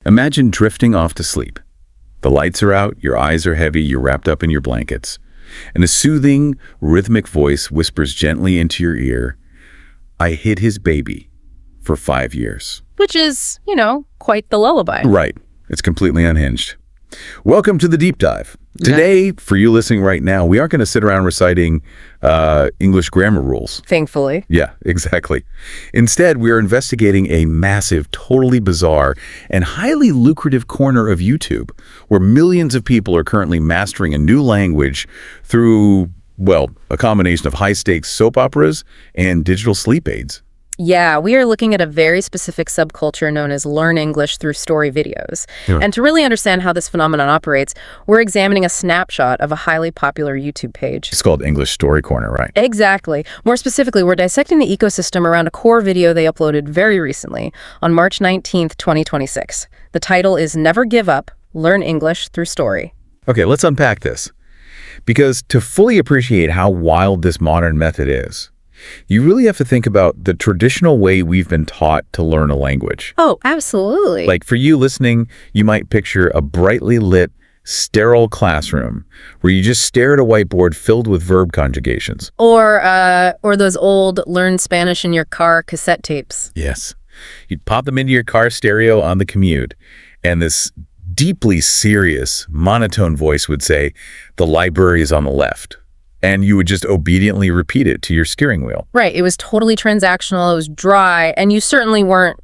Imagine drifting off to sleep. The lights are out, your eyes are heavy, you're wrapped up in your blankets, and a soothing, rhythmic voice whispers gently into your ear, "I hid his baby for 5 years." Which is, quite the lullaby. Right. It's completely unhinged. Welcome to the Deep Dive. Today, for you listening right now, we aren't going to sit around reciting English grammar rules. Thankfully. Yeah, exactly. Instead, we are investigating a massive, totally bizarre, and highly lucrative corner of YouTube where millions of people are currently mastering a new language through, well, a combination of high-stakes soap operas and digital sleep aids. Yeah, we are looking at a very specific subculture known as Learn English through story videos. Yeah. And to really understand how this phenomenon operates, we're examining a snapshot of a highly popular YouTube page. It's called English Story Corner, right? Exactly. More specifically, we're dissecting the ecosystem around a core video they uploaded very recently on March 19th, 2026. The title is Never Give Up, Learn English Through Story. Okay, let's unpack this. Because to fully appreciate how wild this modern method is, you really have to think about the traditional way we've been taught to learn a language. Oh, absolutely. Like for you listening, you might picture a brightly lit, sterile classroom where you just stare at a whiteboard filled with verb conjugations. Or those old Learn Spanish in Your Car cassette tapes. Yes. You'd pop them into your car stereo on the commute, and this deeply serious, monotone voice would say, "The library is on the left." And you would just obediently repeat it to your steering wheel. Right. It was totally transactional. It was dry. And you certainly weren't,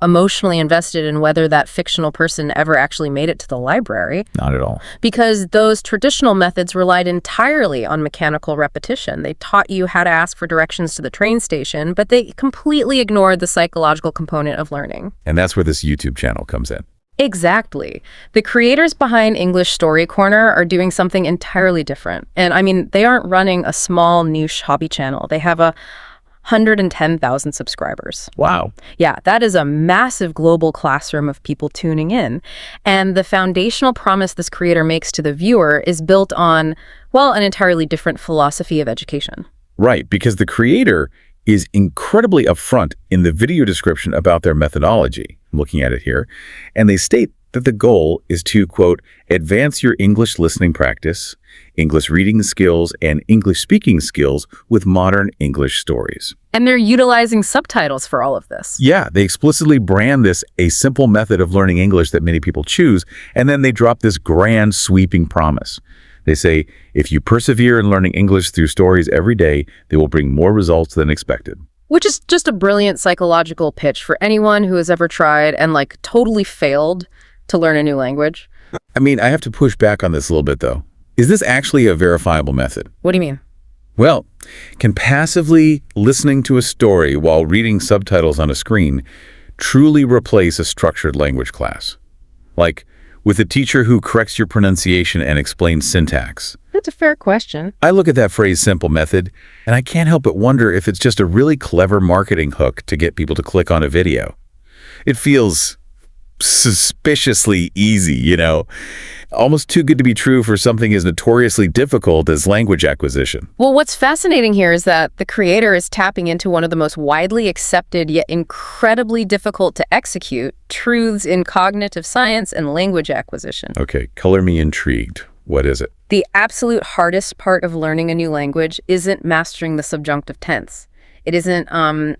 emotionally invested in whether that fictional person ever actually made it to the library. Not at all. Because those traditional methods relied entirely on mechanical repetition. They taught you how to ask for directions to the train station, but they completely ignored the psychological component of learning. And that's where this YouTube channel comes in. Exactly. The creators behind English Story Corner are doing something entirely different. And they aren't running a small niche hobby channel. They have 110,000 subscribers. Wow. Yeah, that is a massive global classroom of people tuning in. And the foundational promise this creator makes to the viewer is built on, an entirely different philosophy of education. Right, because the creator is incredibly upfront in the video description about their methodology. I'm looking at it here. And they state that the goal is to, quote, advance your English listening practice, English reading skills, and English speaking skills with modern English stories. And they're utilizing subtitles for all of this. Yeah, they explicitly brand this a simple method of learning English that many people choose, and then they drop this grand sweeping promise. They say, if you persevere in learning English through stories every day, they will bring more results than expected. Which is just a brilliant psychological pitch for anyone who has ever tried and totally failed to learn a new language. I have to push back on this a little bit, though. Is this actually a verifiable method? What do you mean? Well, can passively listening to a story while reading subtitles on a screen truly replace a structured language class? Like, with a teacher who corrects your pronunciation and explains syntax? That's a fair question. I look at that phrase simple method, and I can't help but wonder if it's just a really clever marketing hook to get people to click on a video. It feels suspiciously easy, almost too good to be true for something as notoriously difficult as language acquisition. Well, what's fascinating here is that the creator is tapping into one of the most widely accepted yet incredibly difficult to execute truths in cognitive science and language acquisition. Okay, color me intrigued. What is it? The absolute hardest part of learning a new language isn't mastering the subjunctive tense. It isn't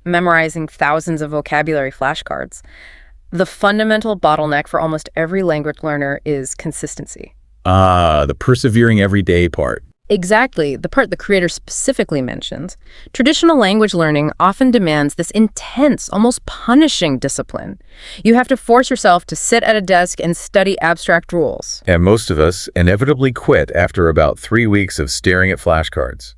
memorizing thousands of vocabulary flashcards. The fundamental bottleneck for almost every language learner is consistency. The persevering everyday part. Exactly, the part the creator specifically mentions. Traditional language learning often demands this intense, almost punishing discipline. You have to force yourself to sit at a desk and study abstract rules. And most of us inevitably quit after about 3 weeks of staring at flashcards.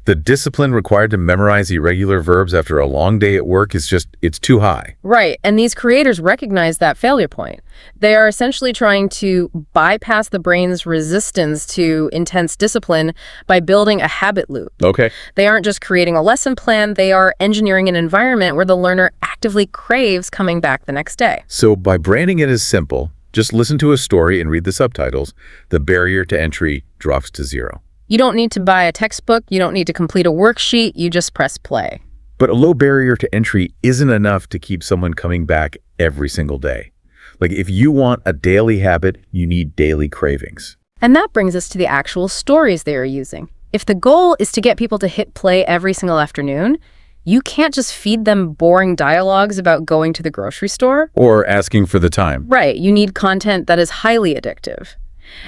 The discipline required to memorize irregular verbs after a long day at work it's too high. Right, and these creators recognize that failure point. They are essentially trying to bypass the brain's resistance to intense discipline by building a habit loop. Okay. They aren't just creating a lesson plan, they are engineering an environment where the learner actively craves coming back the next day. So by branding it as simple, just listen to a story and read the subtitles, the barrier to entry drops to zero. You don't need to buy a textbook, you don't need to complete a worksheet, you just press play. But a low barrier to entry isn't enough to keep someone coming back every single day. Like, if you want a daily habit, you need daily cravings. And that brings us to the actual stories they are using. If the goal is to get people to hit play every single afternoon, you can't just feed them boring dialogues about going to the grocery store. Or asking for the time. Right, you need content that is highly addictive.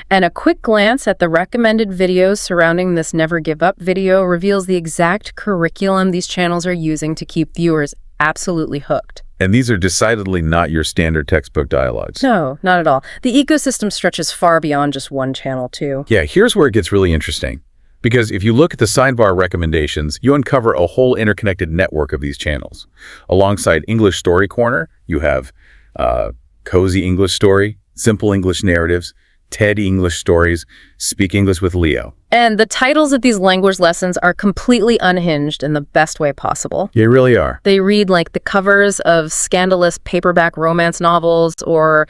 And a quick glance at the recommended videos surrounding this Never Give Up video reveals the exact curriculum these channels are using to keep viewers absolutely hooked. And these are decidedly not your standard textbook dialogues. No, not at all. The ecosystem stretches far beyond just one channel, too. Yeah, here's where it gets really interesting. Because if you look at the sidebar recommendations, you uncover a whole interconnected network of these channels. Alongside English Story Corner, you have Cozy English Story, Simple English Narratives, TED English Stories, Speak English with Leo. And the titles of these language lessons are completely unhinged in the best way possible. They really are. They read like the covers of scandalous paperback romance novels or